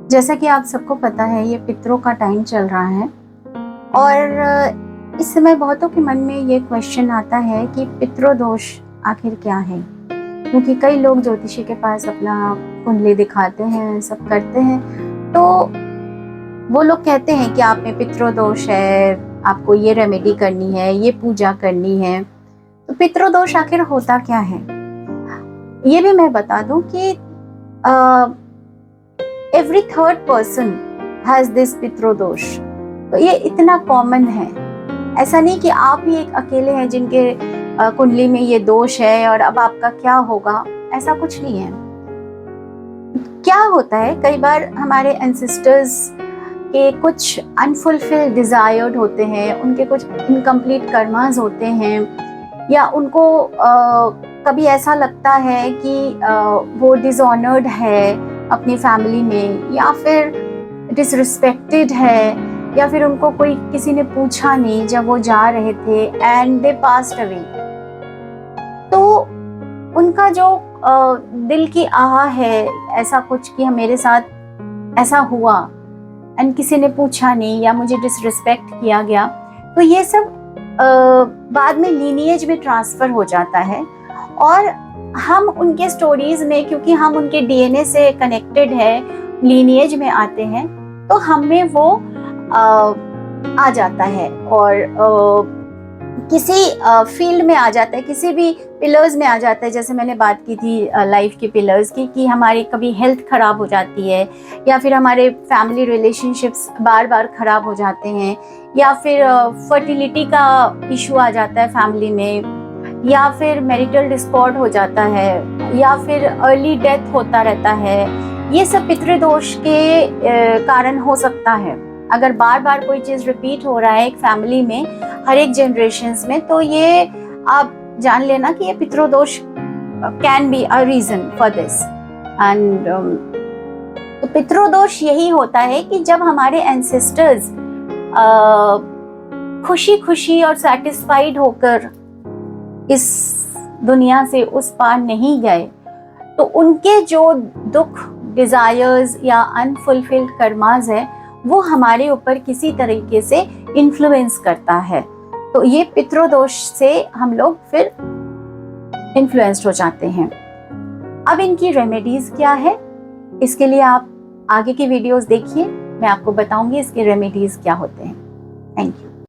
जैसा कि आप सबको पता है, ये पितरों का टाइम चल रहा है और इस समय बहुतों के मन में ये क्वेश्चन आता है कि पितृदोष आखिर क्या है। क्योंकि कई लोग ज्योतिषी के पास अपना कुंडली दिखाते हैं, सब करते हैं, तो वो लोग कहते हैं कि आप में पितृदोष है, आपको ये रेमेडी करनी है, ये पूजा करनी है। तो पितृदोष आखिर होता क्या है, ये भी मैं बता दूं कि every third person has this पितृदोष। तो ये इतना कॉमन है, ऐसा नहीं कि आप ही एक अकेले हैं जिनके कुंडली में ये दोष है और अब आपका क्या होगा, ऐसा कुछ नहीं है। क्या होता है, कई बार हमारे एंसेस्टर्स के कुछ अनफुलफिल्ड डिजायर्ड होते हैं, उनके कुछ इनकम्प्लीट कर्मास होते हैं, या उनको कभी ऐसा लगता है कि वो डिसऑनर्ड है अपनी फैमिली में, या फिर डिसरिस्पेक्टेड है, या फिर उनको कोई किसी ने पूछा नहीं जब वो जा रहे थे एंड दे पास्ड अवे। तो उनका जो दिल की आह है ऐसा कुछ कि मेरे साथ ऐसा हुआ एंड किसी ने पूछा नहीं या मुझे डिसरिस्पेक्ट किया गया, तो ये सब बाद में लीनिएज में ट्रांसफर हो जाता है। और हम उनके स्टोरीज में, क्योंकि हम उनके डीएनए से कनेक्टेड है, लीनिएज में आते हैं, तो हमें वो आ जाता है और किसी फील्ड में आ जाता है, किसी भी पिलर्स में आ जाता है। जैसे मैंने बात की थी लाइफ के पिलर्स की, कि हमारी कभी हेल्थ खराब हो जाती है, या फिर हमारे फैमिली रिलेशनशिप्स बार बार खराब हो जाते हैं, या फिर फर्टिलिटी का इशू आ जाता है फैमिली में, या फिर मैरिटल डिस्कॉर्ड हो जाता है, या फिर अर्ली डेथ होता रहता है। ये सब पितृदोष के कारण हो सकता है। अगर बार बार कोई चीज रिपीट हो रहा है एक फैमिली में, हर एक जनरेशन्स में, तो ये आप जान लेना कि ये पितृदोष can be a reason for this. And तो पितृदोष यही होता है कि जब हमारे एंसेस्टर्स खुशी खुशी और सेटिस्फाइड होकर इस दुनिया से उस पार नहीं गए, तो उनके जो दुख, डिजायर्स या अनफुलफिल्ड कर्मास है, वो हमारे ऊपर किसी तरीके से इन्फ्लुएंस करता है। तो ये पितृदोष से हम लोग फिर इन्फ्लुएंस्ड हो जाते हैं। अब इनकी रेमेडीज क्या है, इसके लिए आप आगे की वीडियोस देखिए, मैं आपको बताऊंगी इसके रेमेडीज क्या होते हैं। Thank you.